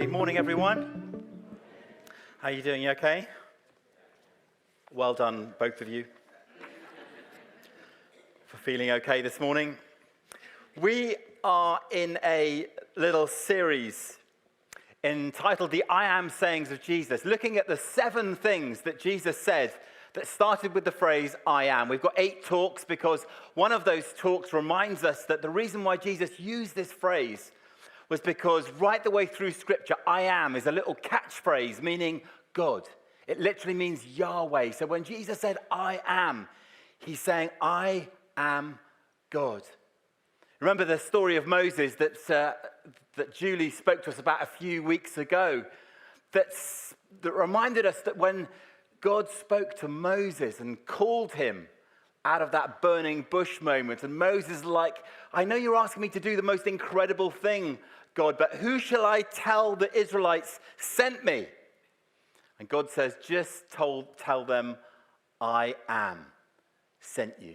Good morning, everyone. How are you doing? You okay? Well done, both of you, for feeling okay this morning. We are in a little series entitled The I Am Sayings of Jesus, looking at the 7 things that Jesus said that started with the phrase, I am. We've got 8 talks because one of those talks reminds us that the reason why Jesus used this phrase was because right the way through Scripture, I am is a little catchphrase meaning God. It literally means Yahweh. So when Jesus said, I am, he's saying, I am God. Remember the story of Moses that Julie spoke to us about a few weeks ago that reminded us that when God spoke to Moses and called him out of that burning bush moment, and Moses like, I know you're asking me to do the most incredible thing, God, but who shall I tell the Israelites sent me? And God says, just tell them, I am sent you.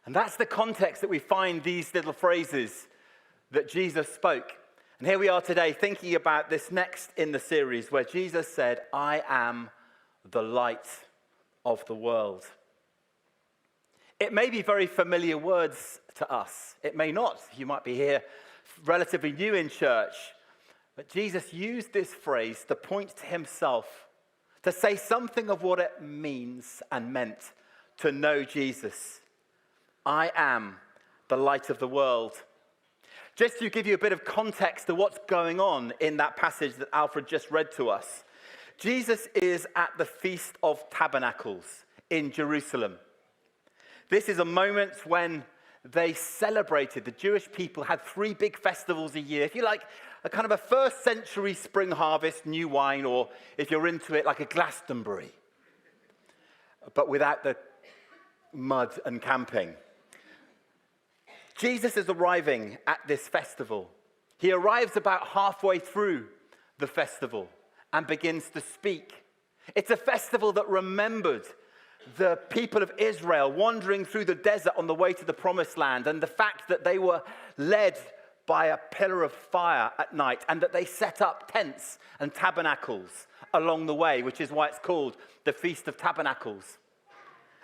And that's the context that we find these little phrases that Jesus spoke. And here we are today thinking about this next in the series where Jesus said, I am the light of the world. It may be very familiar words to us. It may not. You might be here relatively new in church. But Jesus used this phrase to point to himself, to say something of what it means and meant to know Jesus. I am the light of the world. Just to give you a bit of context to what's going on in that passage that Alfred just read to us. Jesus is at the Feast of Tabernacles in Jerusalem. This is a moment when they celebrated, the Jewish people had 3 big festivals a year. If you like, a kind of a first century spring harvest, new wine, or if you're into it, like a Glastonbury. But without the mud and camping. Jesus is arriving at this festival. He arrives about halfway through the festival and begins to speak. It's a festival that remembered the people of Israel wandering through the desert on the way to the promised land, and the fact that they were led by a pillar of fire at night, and that they set up tents and tabernacles along the way, which is why it's called the Feast of Tabernacles.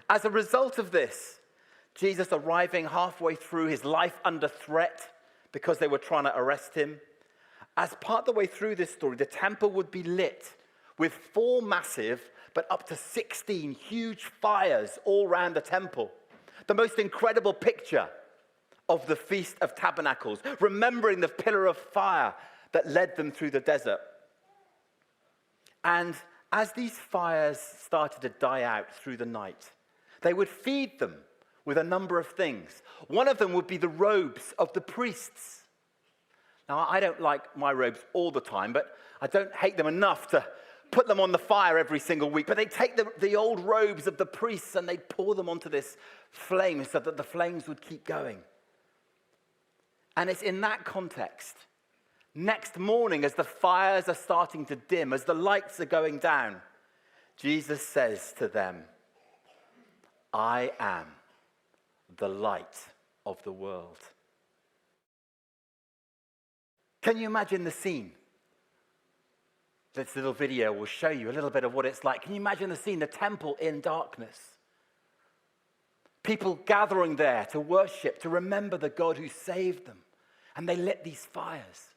As a result of this, Jesus arriving halfway through, his life under threat because they were trying to arrest him. As part of the way through this story, the temple would be lit with 4 massive, but up to 16 huge fires all around the temple. The most incredible picture of the Feast of Tabernacles, remembering the pillar of fire that led them through the desert. And as these fires started to die out through the night, they would feed them with a number of things. One of them would be the robes of the priests. Now, I don't like my robes all the time, but I don't hate them enough to put them on the fire every single week. But they take the old robes of the priests and they pour them onto this flame so that the flames would keep going. And it's in that context, next morning, as the fires are starting to dim, as the lights are going down, Jesus says to them, I am the light of the world. Can you imagine the scene? This little video will show you a little bit of what it's like. Can you imagine the scene? The temple in darkness. People gathering there to worship, to remember the God who saved them. And they lit these fires.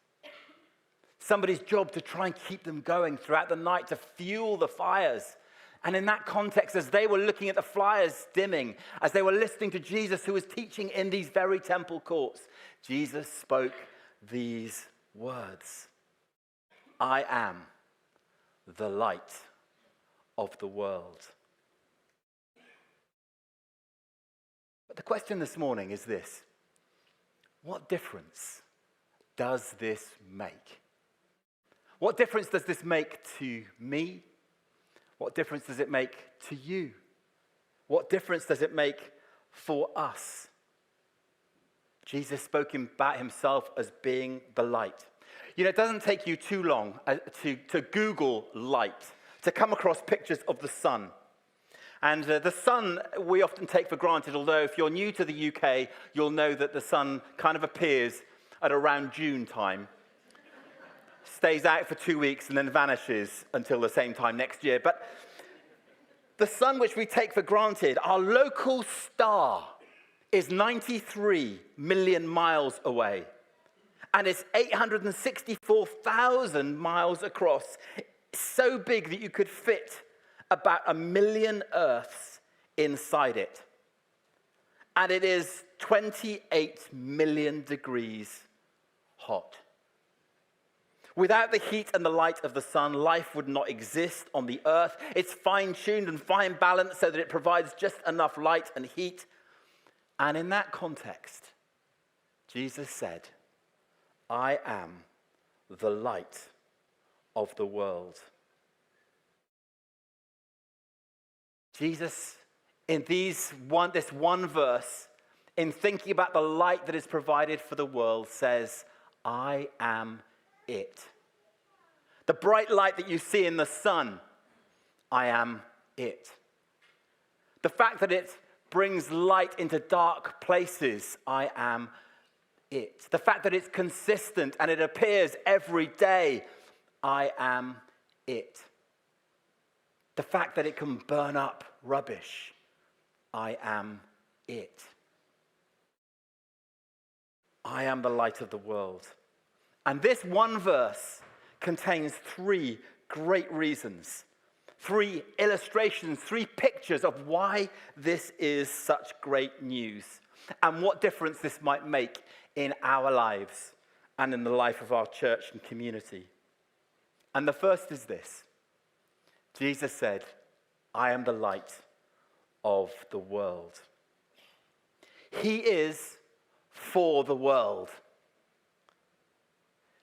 Somebody's job to try and keep them going throughout the night, to fuel the fires. And in that context, as they were looking at the fires dimming, as they were listening to Jesus who was teaching in these very temple courts, Jesus spoke these words. I am the light of the world. But the question this morning is this: what difference does this make? What difference does this make to me? What difference does it make to you? What difference does it make for us? Jesus spoke about himself as being the light. You know, it doesn't take you too long to Google light, to come across pictures of the sun. And the sun we often take for granted, although if you're new to the UK, you'll know that the sun kind of appears at around June time. stays out for 2 weeks and then vanishes until the same time next year. But the sun, which we take for granted, our local star, is 93 million miles away. And it's 864,000 miles across. It's so big that you could fit about 1 million Earths inside it. And it is 28 million degrees hot. Without the heat and the light of the sun, life would not exist on the earth. It's fine-tuned and fine-balanced so that it provides just enough light and heat. And in that context, Jesus said, I am the light of the world. Jesus, in this one verse, in thinking about the light that is provided for the world, says, I am it. The bright light that you see in the sun, I am it. The fact that it brings light into dark places, I am it. The fact that it's consistent and it appears every day, I am it. The fact that it can burn up rubbish, I am it. I am the light of the world. And this one verse contains 3 great reasons, 3 illustrations, 3 pictures of why this is such great news and what difference this might make in our lives and in the life of our church and community. And the first is this. Jesus said, I am the light of the world. He is for the world.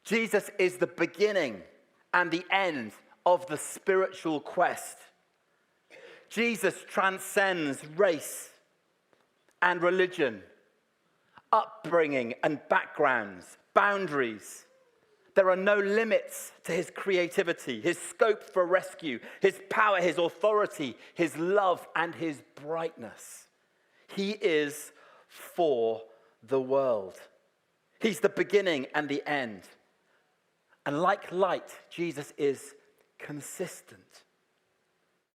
Jesus is the beginning and the end of the spiritual quest. Jesus transcends race and religion, upbringing and backgrounds, boundaries. There are no limits to his creativity, his scope for rescue, his power, his authority, his love, and his brightness. He is for the world. He's the beginning and the end. And like light, Jesus is consistent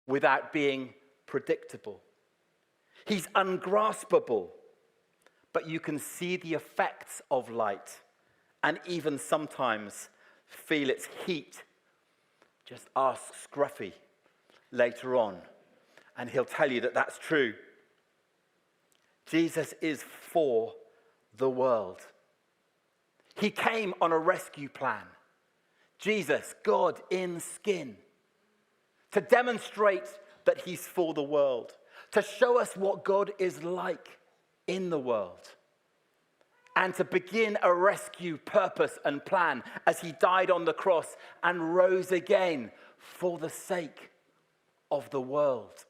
without being predictable. He's ungraspable, but you can see the effects of light and even sometimes feel its heat. Just ask Scruffy later on, and he'll tell you that that's true. Jesus is for the world. He came on a rescue plan. Jesus, God in skin, to demonstrate that he's for the world, to show us what God is like in the world, and to begin a rescue purpose and plan as he died on the cross and rose again for the sake of the world.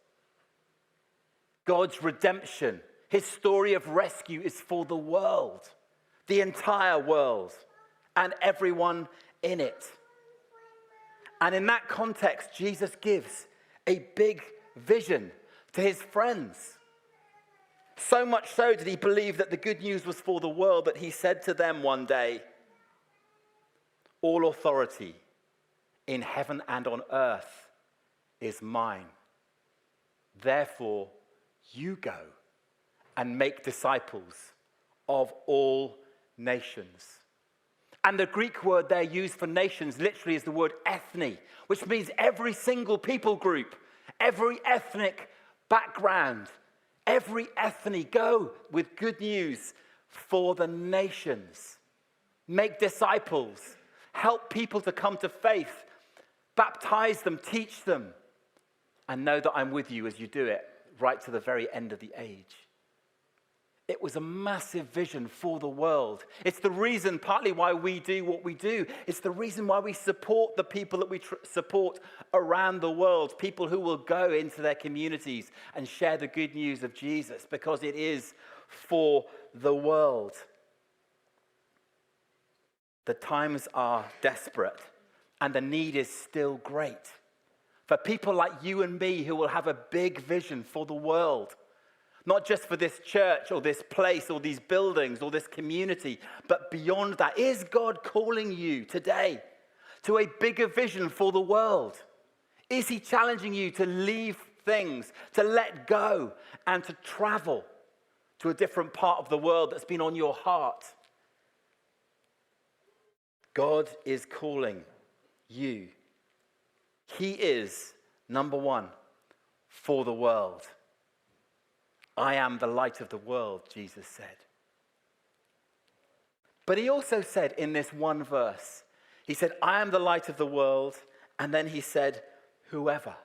God's redemption, his story of rescue, is for the world, the entire world, and everyone in it. And in that context, Jesus gives a big vision to his friends. So much so did he believe that the good news was for the world that he said to them one day, all authority in heaven and on earth is mine. Therefore, you go and make disciples of all nations. And the Greek word there used for nations literally is the word ethne, which means every single people group, every ethnic background, every ethne. Go with good news for the nations. Make disciples. Help people to come to faith. Baptize them, teach them, and know that I'm with you as you do it right to the very end of the age. It was a massive vision for the world. It's the reason partly why we do what we do. It's the reason why we support the people that we support around the world, people who will go into their communities and share the good news of Jesus, because it is for the world. The times are desperate and the need is still great for people like you and me who will have a big vision for the world. Not just for this church or this place or these buildings or this community, but beyond that. Is God calling you today to a bigger vision for the world? Is he challenging you to leave things, to let go, and to travel to a different part of the world that's been on your heart? God is calling you. He is, number one, for the world. I am the light of the world, Jesus said. But he also said in this one verse, he said, I am the light of the world. And then he said, whoever.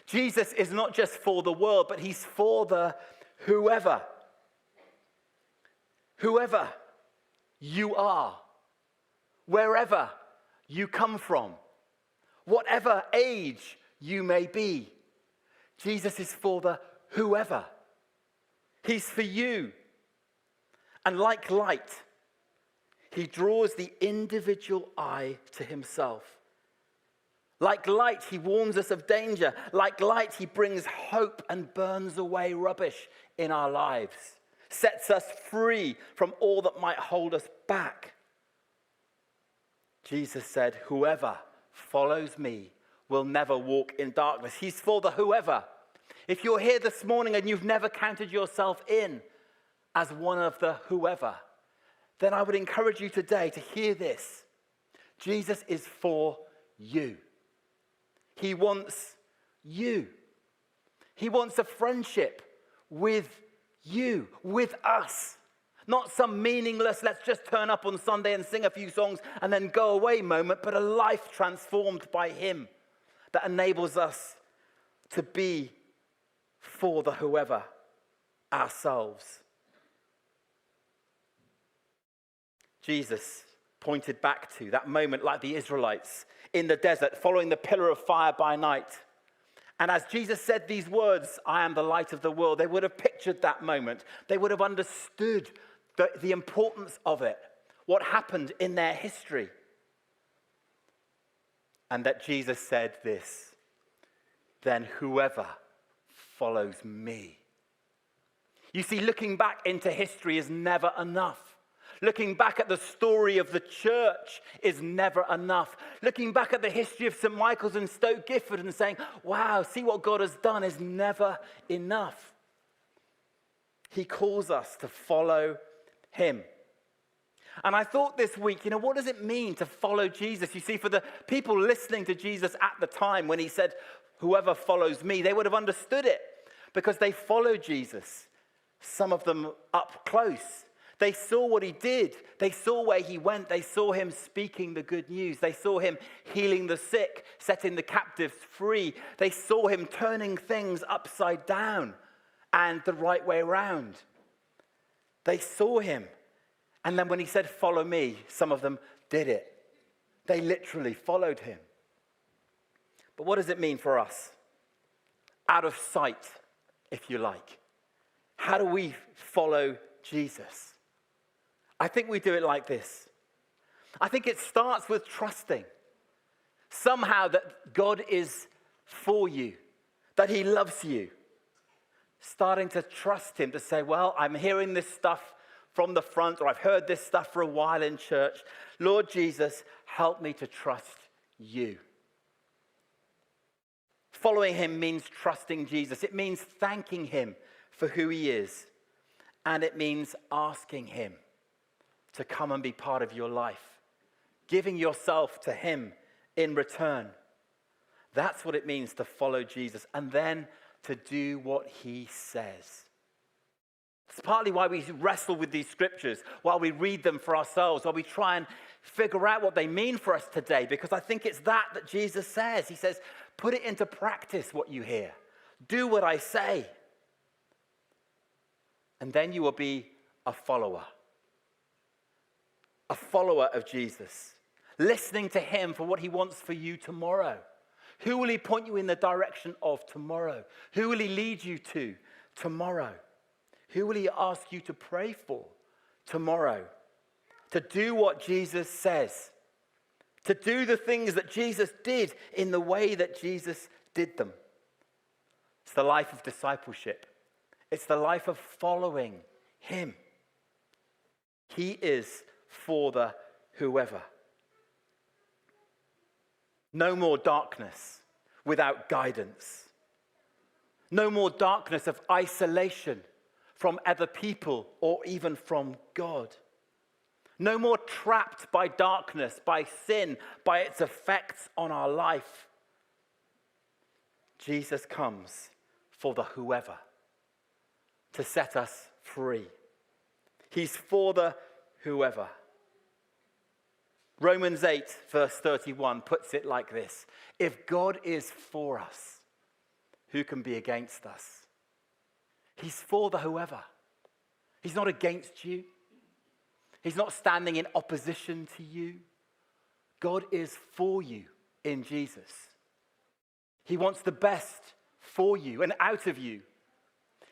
Jesus is not just for the world, but he's for the whoever. Whoever you are, wherever you come from, whatever age you may be, Jesus is for the whoever. He's for you. And like light, he draws the individual eye to himself. Like light, he warns us of danger. Like light, he brings hope and burns away rubbish in our lives, sets us free from all that might hold us back. Jesus said, whoever follows me will never walk in darkness. He's for the whoever. If you're here this morning and you've never counted yourself in as one of the whoever, then I would encourage you today to hear this. Jesus is for you. He wants you. He wants a friendship with you, with us. Not some meaningless, let's just turn up on Sunday and sing a few songs and then go away moment, but a life transformed by him that enables us to be for the whoever ourselves. Jesus pointed back to that moment like the Israelites in the desert, following the pillar of fire by night. And as Jesus said these words, I am the light of the world, they would have pictured that moment. They would have understood the importance of it, what happened in their history. And that Jesus said this, then whoever follows me. You see, looking back into history is never enough. Looking back at the story of the church is never enough. Looking back at the history of St. Michael's and Stoke, Gifford, and saying, wow, see what God has done is never enough. He calls us to follow him. And I thought this week, what does it mean to follow Jesus? You see, for the people listening to Jesus at the time when he said, whoever follows me, they would have understood it because they followed Jesus. Some of them up close. They saw what he did. They saw where he went. They saw him speaking the good news. They saw him healing the sick, setting the captives free. They saw him turning things upside down and the right way around. They saw him. And then when he said, follow me, some of them did it. They literally followed him. But what does it mean for us? Out of sight, if you like. How do we follow Jesus? I think we do it like this. I think it starts with trusting somehow that God is for you, that he loves you. Starting to trust him, to say, well, I'm hearing this stuff from the front, or I've heard this stuff for a while in church. Lord Jesus, help me to trust you. Following him means trusting Jesus. It means thanking him for who he is. And it means asking him to come and be part of your life. Giving yourself to him in return. That's what it means to follow Jesus. And then to do what he says. It's partly why we wrestle with these scriptures, while we read them for ourselves, while we try and figure out what they mean for us today, because I think it's that Jesus says. He says, put it into practice what you hear. Do what I say. And then you will be a follower. A follower of Jesus. Listening to him for what he wants for you tomorrow. Who will he point you in the direction of tomorrow? Who will he lead you to tomorrow? Who will he ask you to pray for tomorrow? To do what Jesus says. To do the things that Jesus did in the way that Jesus did them. It's the life of discipleship. It's the life of following him. He is for the whoever. No more darkness without guidance. No more darkness of isolation from other people or even from God. No more trapped by darkness, by sin, by its effects on our life. Jesus comes for the whoever, to set us free. He's for the whoever. Romans 8, verse 31 puts it like this: if God is for us, who can be against us? He's for the whoever. He's not against you. He's not standing in opposition to you. God is for you in Jesus. He wants the best for you and out of you.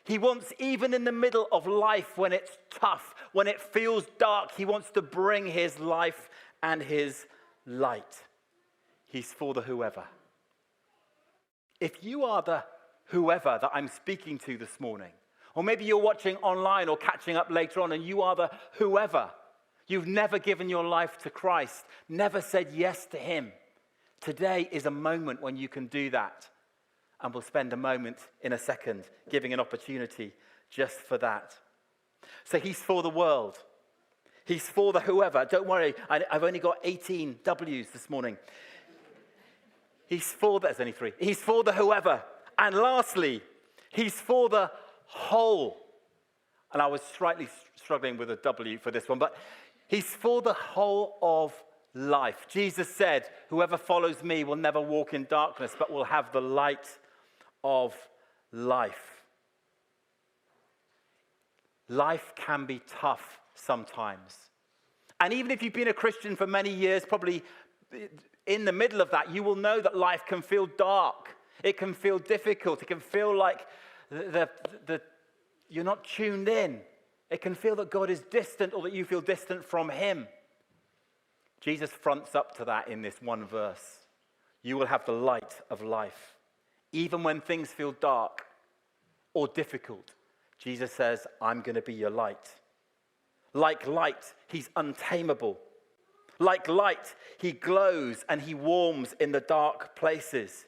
He wants, even in the middle of life, when it's tough, when it feels dark, he wants to bring his life and his light. He's for the whoever. If you are the whoever that I'm speaking to this morning, or maybe you're watching online or catching up later on and you are the whoever, you've never given your life to Christ, never said yes to him, today is a moment when you can do that. And we'll spend a moment in a second giving an opportunity just for that. So he's for the world. He's for the whoever. Don't worry, I've only got 18 W's this morning. There's only 3. He's for the whoever. And lastly, he's for the whole. And I was slightly struggling with a W for this one, but he's for the whole of life. Jesus said, whoever follows me will never walk in darkness, but will have the light of life. Life can be tough sometimes. And even if you've been a Christian for many years, probably in the middle of that, you will know that life can feel dark. It can feel difficult. It can feel like you're not tuned in. It can feel that God is distant or that you feel distant from him. Jesus fronts up to that in this one verse. You will have the light of life. Even when things feel dark or difficult, Jesus says, I'm going to be your light. Like light, he's untamable. Like light, he glows and he warms in the dark places.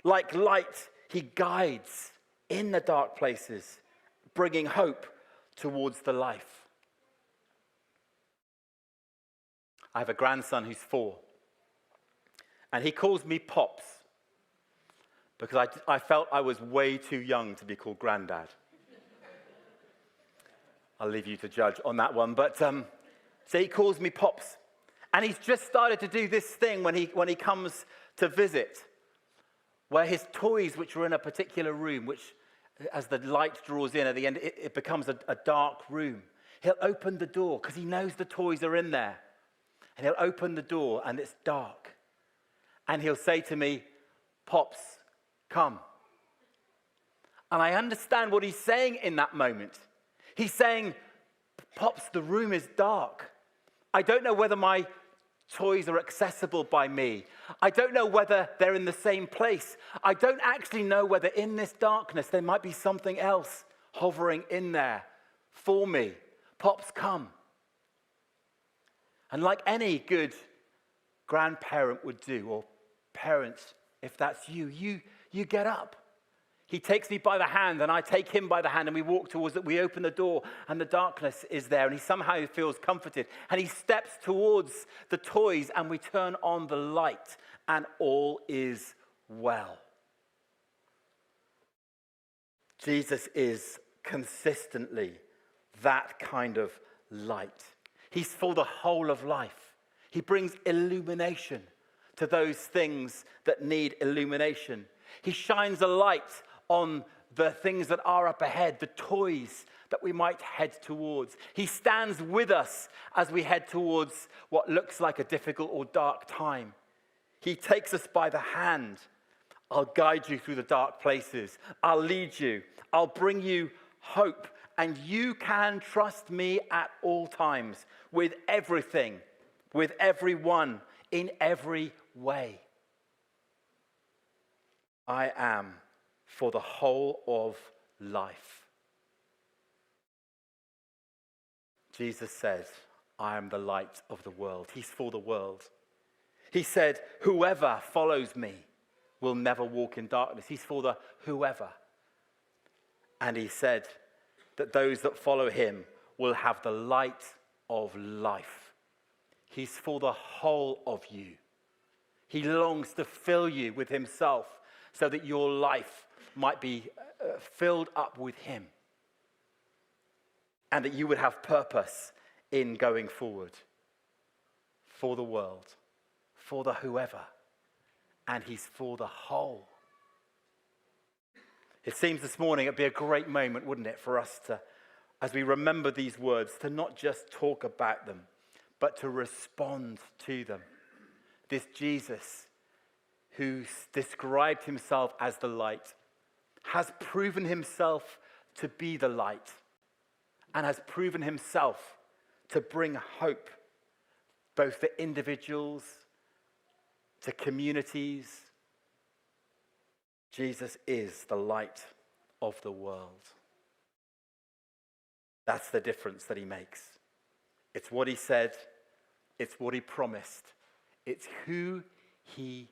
Like light, he guides in the dark places, bringing hope towards the life. I have a grandson who's 4, and he calls me Pops because I felt I was way too young to be called Granddad. I'll leave you to judge on that one, but so he calls me Pops. And he's just started to do this thing when he comes to visit, where his toys, which are in a particular room, which as the light draws in at the end, it becomes a dark room. He'll open the door because he knows the toys are in there. And he'll open the door and it's dark. And he'll say to me, Pops, come. And I understand what he's saying in that moment. He's saying, Pops, the room is dark. I don't know whether my toys are accessible by me. I don't know whether they're in the same place. I don't actually know whether in this darkness there might be something else hovering in there for me. Pops, come. And like any good grandparent would do, or parents, if that's you get up. He takes me by the hand and I take him by the hand and we walk towards it. We open the door and the darkness is there and he somehow feels comforted. And he steps towards the toys and we turn on the light and all is well. Jesus is consistently that kind of light. He's for the whole of life. He brings illumination to those things that need illumination. He shines a light on the things that are up ahead, the toys that we might head towards. He stands with us as we head towards what looks like a difficult or dark time. He takes us by the hand. I'll guide you through the dark places. I'll lead you. I'll bring you hope. And you can trust me at all times with everything, with everyone, in every way. I am for the whole of life. Jesus says, I am the light of the world. He's for the world. He said, whoever follows me will never walk in darkness. He's for the whoever. And he said that those that follow him will have the light of life. He's for the whole of you. He longs to fill you with himself so that your life might be filled up with him. And that you would have purpose in going forward. For the world. For the whoever. And he's for the whole. It seems this morning it'd be a great moment, wouldn't it, for us to, as we remember these words, to not just talk about them, but to respond to them. This Jesus, who described himself as the light, has proven himself to be the light, and has proven himself to bring hope, both to individuals, to communities. Jesus is the light of the world. That's the difference that he makes. It's what he said. It's what he promised. It's who he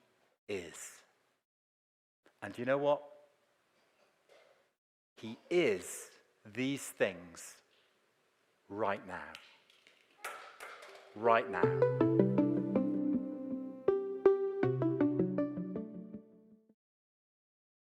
is. And you know what? He is these things right now. Right now.